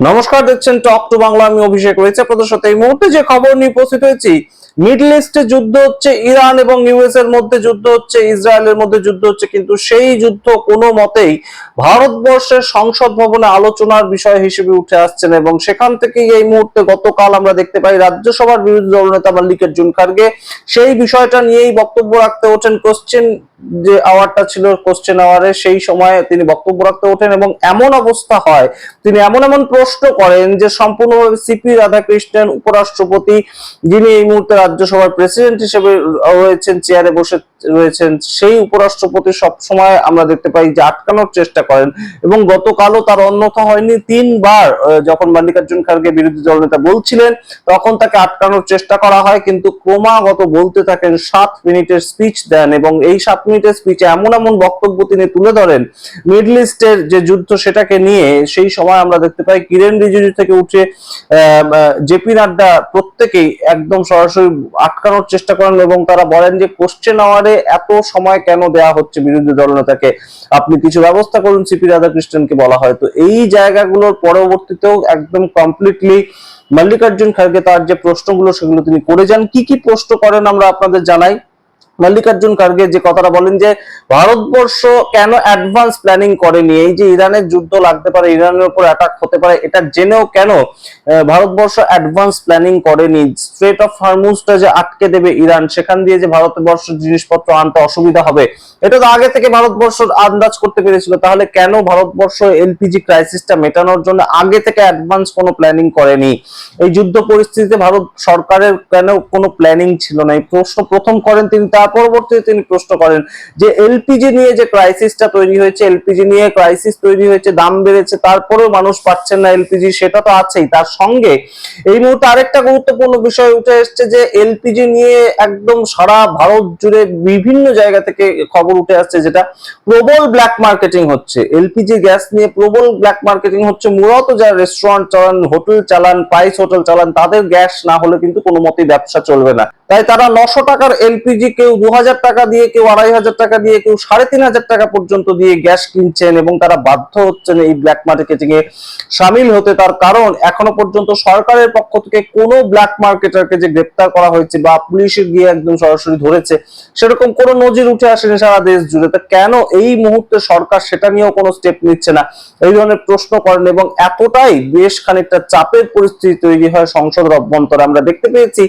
নমস্কার, দেখছেন talk to Bangla. আমি অভিষেক রয়েছে আপনাদের সাথে। এই মুহূর্তে যে খবর নিয়ে উপস্থিত হয়েছি, মিডল ইস্টে যুদ্ধ হচ্ছে, ইরান এবং ইউএস এর মধ্যে যুদ্ধ হচ্ছে, ইসরায়েলের মধ্যে যুদ্ধ হচ্ছে, কিন্তু সেই যুদ্ধ কোনো মতেই ভারতবর্ষের সংসদ ভবনে আলোচনার বিষয় হিসেবে উঠে আসছেন। এবং সেখান থেকেই এই মুহূর্তে গতকাল আমরা দেখতে পাই রাজ্যসভার বিরোধী দলনেতা মল্লিকার্জুন খার্গে সেই বিষয়টা নিয়েই বক্তব্য রাখতে ওঠেন। কোশ্চেন যে আওয়ারটা ছিল, কোশ্চেন আওয়ারে সেই সময় তিনি বক্তব্য রাখতে ওঠেন এবং এমন অবস্থা হয়, তিনি এমন এমন প্রশ্ন করেন যে সম্পূর্ণভাবে সিপি রাধাকৃষ্ণন, উপরাষ্ট্রপতি, যিনি এই মুহূর্তে রাজ্যসভার প্রেসিডেন্ট হিসেবে রয়েছেন, চেয়ারে বসে রয়েছেন, সেই উপরাষ্ট্রপতি সব সময় আমরা দেখতে পাই যে আটকানোর চেষ্টা করেন। এবং গতকালও তার অন্যথা হয়নি, তিনবার যখন মল্লিকার্জুন খার্গে বিরোধী দলনেতা বলছিলেন তখন তাকে আটকানোর চেষ্টা করা হয়, কিন্তু ক্রমাগত বলতে থাকেন। 7 মিনিটের স্পিচ দেন এবং এই 7 মিনিটের স্পিচে এমন এমন বক্তব্য তিনি তুলে ধরেন মিডল ইস্টের যে যুদ্ধ সেটাকে নিয়ে। সেই সময় আমরা দেখতে পাই কিরেন রিজিজু থেকে উঠে জেপি নাড্ডা প্রত্যেকেই একদম সরাসরি আটকানোর চেষ্টা করেন এবং তারা বলেন যে কোশ্চেন আওয়ারে এত সময় কেন দেয়া হচ্ছে বিরোধী দলনেতাকে, আপনি কিছু ব্যবস্থা করুন, সিপি রাধাকৃষ্ণনকে বলা হয়। তো এই জায়গাগুলোর পরবর্তীতেও একদম কমপ্লিটলি মল্লিকার্জুন খার্গে তার যে প্রশ্নগুলো সেগুলো তিনি করে যান। কি কি প্রশ্ন করেন আমরা আপনাদের জানাই। মল্লিকার্জুন খার্গে যে কথাটা বলেন যে ভারতবর্ষ কেন অ্যাডভান্স প্ল্যানিং করেনি, এই যে ইরানের যুদ্ধ লাগতে পারে, ইরানের উপর অ্যাটাক হতে পারে, এটা জেনেও কেন ভারতবর্ষ অ্যাডভান্স প্ল্যানিং করেনি। স্ট্রেট অফ হরমুজটা যে আটকে দেবে ইরান, সেখান দিয়ে যে ভারতবর্ষ জিনিসপত্র আনতে অসুবিধা হবে, এটা তো আগে থেকে ভারতবর্ষ আন্দাজ করতে পেরেছিল। তাহলে কেন ভারতবর্ষ এলপিজি ক্রাইসিসটা মেটানোর জন্য আগে থেকে অ্যাডভান্স কোনো প্ল্যানিং করেনি? এই যুদ্ধ পরিস্থিতিতে ভারত সরকারের কেন কোনো প্ল্যানিং ছিল না? এই প্রশ্ন প্রথম করেন তিনি। তার পরবর্তীতে তিনি প্রশ্ন করেন যে এলপিজি নিয়ে যে ক্রাইসিসটা তৈরি হয়েছে, এলপিজি নিয়ে ক্রাইসিস তৈরি হয়েছে, দাম বেড়েছে, তারপরেও মানুষ পাচ্ছেন না এলপিজি, সেটা তো আছেই। তার সঙ্গে এই মুহূর্তে আরেকটা গুরুত্বপূর্ণ বিষয় উঠে এসছে যে এলপিজি নিয়ে একদম সারা ভারত জুড়ে বিভিন্ন জায়গা থেকে খবর উঠে আসছে, যেটা প্রবল ব্ল্যাক মার্কেটিং হচ্ছে। এলপিজি গ্যাস নিয়ে প্রবল ব্ল্যাক মার্কেটিং হচ্ছে। মূলত যারা রেস্টুরেন্ট চালান, হোটেল চালান, প্রাইস হোটেল চালান, তাদের গ্যাস না হলে কিন্তু কোনো মতেই ব্যবসা চলবে না। তাই তারা 900 টাকার এলপিজি কেউ 2000 টাকা দিয়ে, কেউ 2500 টাকা দিয়ে, কেউ 3500 টাকা পর্যন্ত দিয়ে গ্যাস কিনছেন এবং তারা বাধ্য হচ্ছেন এই ব্ল্যাক মার্কেটিং এ সামিল হতে। তার কারণ এখনো পর্যন্ত সরকারের পক্ষ থেকে কোনো ব্ল্যাক মার্কেটারকে যে গ্রেপ্তার করা হয়েছে বা পুলিশের গিয়ে একদম সরাসরি ধরেছে, সেরকম কোনো নজির উঠে আসেনি সারা দেশ জুড়ে। তা কেন এই মুহূর্তে সরকার সেটা নিয়েও কোনো স্টেপ নিচ্ছে না, এই ধরনের প্রশ্ন করেন। এবং এতটাই বেশ খানিকটা চাপের পরিস্থিতি তৈরি হয় সংসদের অভ্যন্তরে। আমরা দেখতে পেয়েছি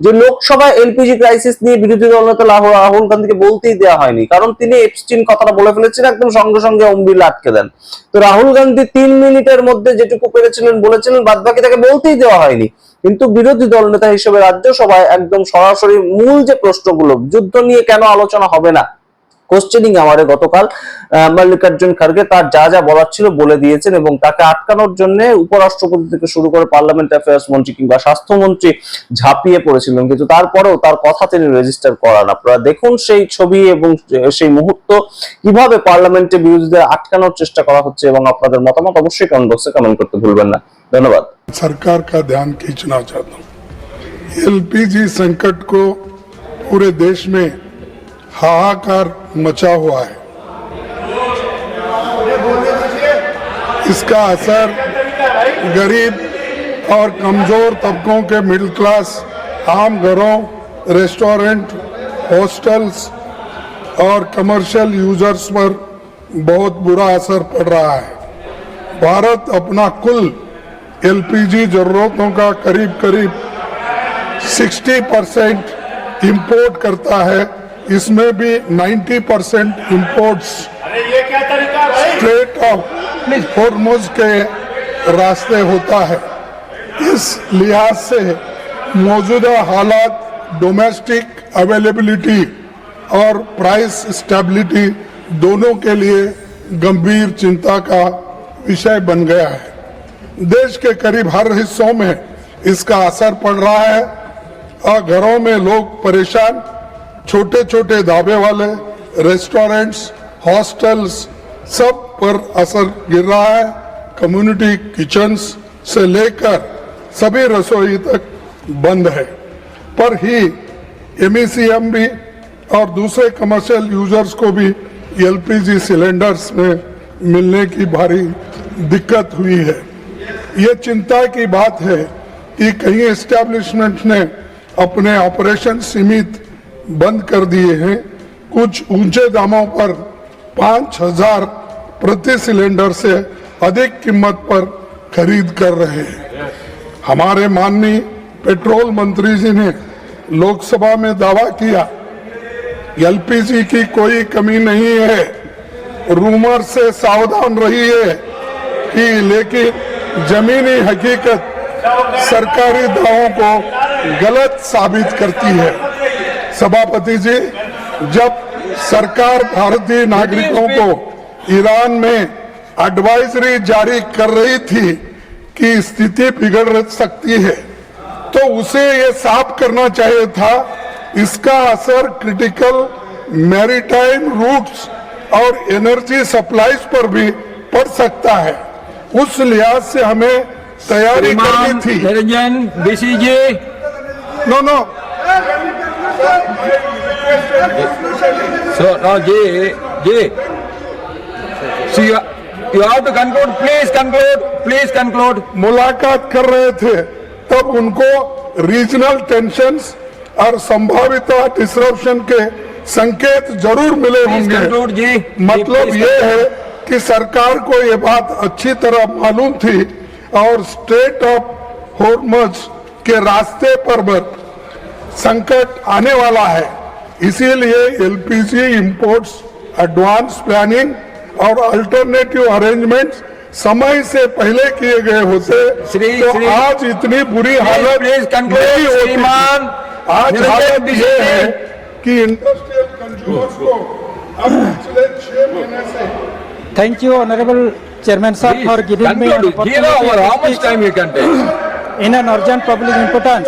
যে লোকসভায় এলপিজি ক্রাইসিস নিয়ে বিরোধী দলনেতা রাহুল গান্ধীকে বলতেই দেওয়া হয়নি, কারণ তিনি এপস্টিন কথাটা বলে ফেলেছেন, একদম সঙ্গে সঙ্গে অম্বিল আটকে দেন। তো রাহুল গান্ধী 3 মিনিটের মধ্যে যেটুকু পেরেছিলেন বলেছিলেন, বাদ বাকি তাকে বলতেই দেওয়া হয়নি। কিন্তু বিরোধী দলনেতা হিসেবে রাজ্যসভায় একদম সরাসরি মূল যে প্রশ্নগুলো, যুদ্ধ নিয়ে কেন আলোচনা হবে না, কোশ্চেনিং আওয়ারে গতকাল মল্লিকার্জুন খার্গে তার যা যা বলার ছিল বলে দিয়েছেন এবং তাকে আটকানোর জন্য উপরাষ্ট্রপতি থেকে শুরু করে পার্লামেন্ট অ্যাফেয়ার্স মন্ত্রী কিংবা স্বাস্থ্যমন্ত্রী ঝাঁপিয়ে পড়েছিলেন, কিন্তু তারপরেও তার কথা তিনি রেজিস্টার করান। আপনারা দেখুন সেই ছবি এবং সেই মুহূর্ত, কিভাবে পার্লামেন্টে বিরোধীদের আটকানোর চেষ্টা করা হচ্ছে। এবং আপনাদের মতামত অবশ্যই কমেন্ট বক্সে কমেন্ট করতে ভুলবেন না। ধন্যবাদ। सरकार का ध्यान खींचना चाहता हूँ। एलपीजी संकट को पूरे देश में हाहाकार मचा हुआ है। इसका असर गरीब और कमजोर तबकों के मिडिल क्लास, आम घरों, रेस्टोरेंट, हॉस्टल्स और कमर्शियल यूजर्स पर बहुत बुरा असर पड़ रहा है। भारत अपना कुल एलपीजी जरूरतों का करीब करीब 60% इंपोर्ट करता है। इसमें भी 90% इंपोर्ट्स स्ट्रेट ऑफ हॉर्मुज के रास्ते होता है। इस लिहाज से मौजूदा हालात डोमेस्टिक अवेलेबिलिटी और प्राइस स्टेबिलिटी दोनों के लिए गंभीर चिंता का विषय बन गया है। देश के करीब हर हिस्सों में इसका असर पड़ रहा है और घरों में लोग परेशान, छोटे छोटे ढाबे वाले, रेस्टोरेंट्स, हॉस्टल्स, सब पर असर गिर रहा है। कम्युनिटी किचन्स से लेकर सभी रसोई तक बंद है। पर ही एमईसीएम भी और दूसरे कमर्शियल यूजर्स को भी एलपीजी सिलेंडर्स में मिलने की भारी दिक्कत हुई है। ये चिंता की बात है कि कई एस्टेब्लिशमेंट ने अपने ऑपरेशन सीमित बंद कर दिए हैं। कुछ ऊंचे दामों पर 5,000 प्रति सिलेंडर से अधिक कीमत पर खरीद कर रहे हैं। हमारे माननीय पेट्रोल मंत्री जी ने लोकसभा में दावा किया एलपीजी की कोई कमी नहीं है। रूमर से सावधान रहिए कि लेकिन जमीनी हकीकत सरकारी दावों को गलत साबित करती है। सभापति जी, जब सरकार भारतीय नागरिकों को ईरान में एडवाइजरी जारी कर रही थी कि स्थिति बिगड़ सकती है, तो उसे ये साफ करना चाहिए था इसका असर क्रिटिकल मैरीटाइम रूट्स और एनर्जी सप्लाईज पर भी पड़ सकता है। उस लिहाज से हमें तैयारी करनी थी। Niranjan BCG no so now J so you have to conclude, please conclude. मुलाकात कर रहे थे तब उनको रीजनल टेंशन्स और संभावित डिसरप्शन के संकेत जरूर मिले Please conclude, होंगे। जी। मतलब Please ये है कि सरकार को ये बात अच्छी तरह मालूम थी और स्ट्रेट ऑफ हॉर्मज के रास्ते पर संकट आने वाला है। इसीलिए एलपीजी इंपोर्ट्स एडवांस प्लानिंग और अल्टरनेटिव अरेंजमेंट्स समय से पहले किए गए होते तो आज इतनी बुरी हालत नहीं होती। आज हालत ये है कि इंडस्ट्रियल कंज्यूमर्स को अब पिछले 6 महीने से Thank you, Honorable Chairman Sir, for giving me an Conclude. Give over how much time you can take. in an urgent public importance.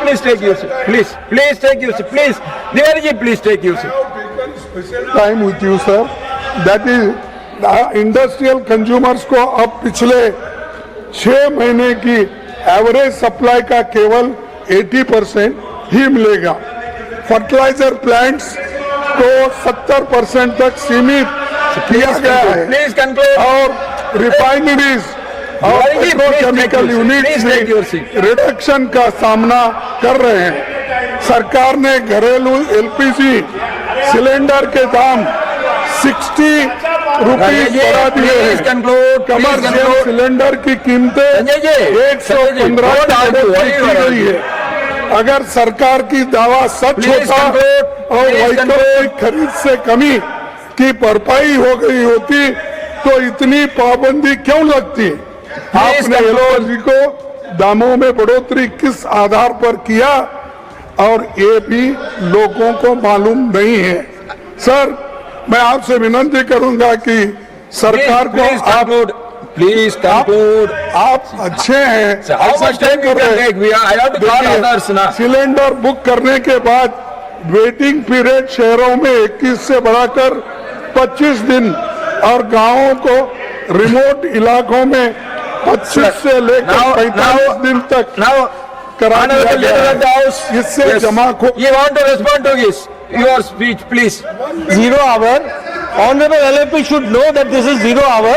Please take your seat. Please take your seat. Please, Nivarji, please take your seat. Time with you sir. That is industrial consumers को अब पिछले 6 महीने की average supply का केवल 80% ही मिलेगा। Fertiliser plants को 70% तक सीमित किया गया है। Please conclude. और रिफाइनरीज और पेट्रोकेमिकल यूनिट्स भी रिडक्शन का सामना कर रहे हैं। सरकार ने घरेलू एलपीजी सिलेंडर के दाम 60 रुपीज बढ़ा दिए हैं। कमर्शियल सिलेंडर की कीमतें 115 की गई है। अगर सरकार की दावा सच होता और वैकल्पिक खरीद से कमी की भरपाई हो गई होती तो इतनी पाबंदी क्यों लगती? आपने एलपीजी को दामों में बढ़ोतरी किस आधार पर किया और ये भी लोगों को मालूम नहीं है। सर, मैं आपसे विनती करूंगा कि सरकार को Please conclude. आप अच्छे हैं। How much time you can take? I have to call others now. Cylinder book करने के बाद वेटिंग पीरियड शहरों में 21 से बढ़ाकर 25 दिन और गांवों को रिमोट इलाकों में 25 से लेकर 45 दिन तक करा दिया गया है। इससे जमाखोरी। You want to respond to this? Your speech, please. 0 hour. Honorable LFP should know that this is 0 hour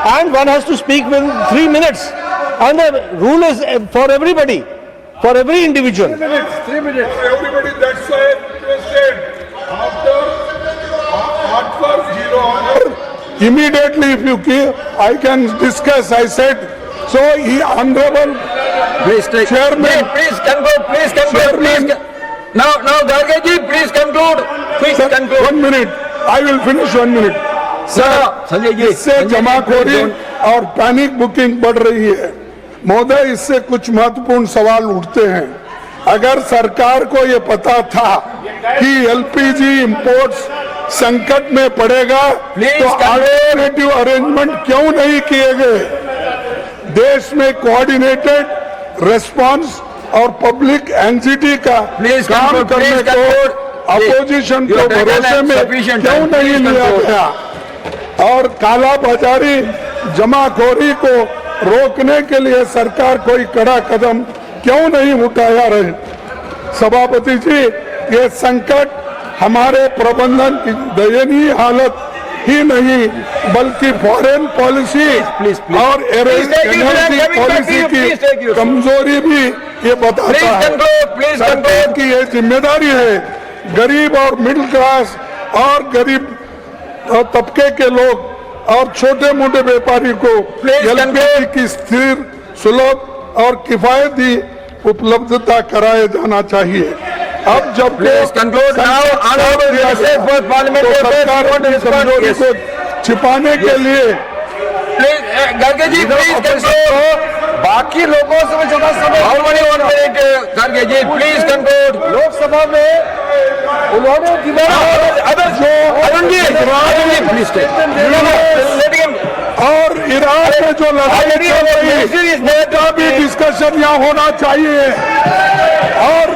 and one has to speak within 3 minutes. And the rule is for everybody, for every individual. 3 minutes. Everybody, that's why I requested after 0 hour. Immediately, if you give, I can discuss. I said, so he honorable Please take. Chairman. Please conclude. Chairman. Now, Garge ji, please conclude. Please Sir, conclude. 1 minute. I will finish 1 minute. Sanjay ji, इससे जमाखोरी और panic booking बढ़ रही है। महोदय, इससे कुछ महत्वपूर्ण सवाल उठते हैं। अगर सरकार को ये पता था कि एलपीजी इंपोर्ट्स संकट में पड़ेगा तो अल्टरनेटिव अरेंजमेंट क्यों नहीं किए गए? देश में कोऑर्डिनेटेड रिस्पांस और पब्लिक एंग्जाइटी का काम करने को अपोजिशन को भरोसे में क्यों नहीं लिया गया? और काला बाजारी जमाखोरी को रोकने के लिए सरकार कोई कड़ा कदम क्यों नहीं उठाया रहे? सभापति जी, ये संकट हमारे प्रबंधन की दयनीय हालत ही नहीं बल्कि फॉरेन पॉलिसी please. और Please take you, energy sir. Policy Please take की you. कमजोरी भी ये बताता Please है। conclude, please सरकार conclude. की ये जिम्मेदारी है गरीब और मिडिल क्लास और गरीब तबके के लोग और छोटे मोटे व्यापारी को Please एलपीजी की स्थिर सुलभ और किफायती उपलब्धता कराया जाना चाहिए। अब जब Please conclude now. Honorable Minister for Parliamentary तो Affairs, सरकार you want to की respond? कमजोरी Yes. को छिपाने के लिए Please, Garge ji, please conclude. बाकी लोगों से मैं छोटा समय How many 1 minute, Garge ji, please conclude. Lok Sabha में उन्होंने Others, Arun ji, please take. Let him. और ईरान में जो लड़ाई Already चल our रही minister is there का to भी be- डिस्कशन यहाँ होना चाहिए और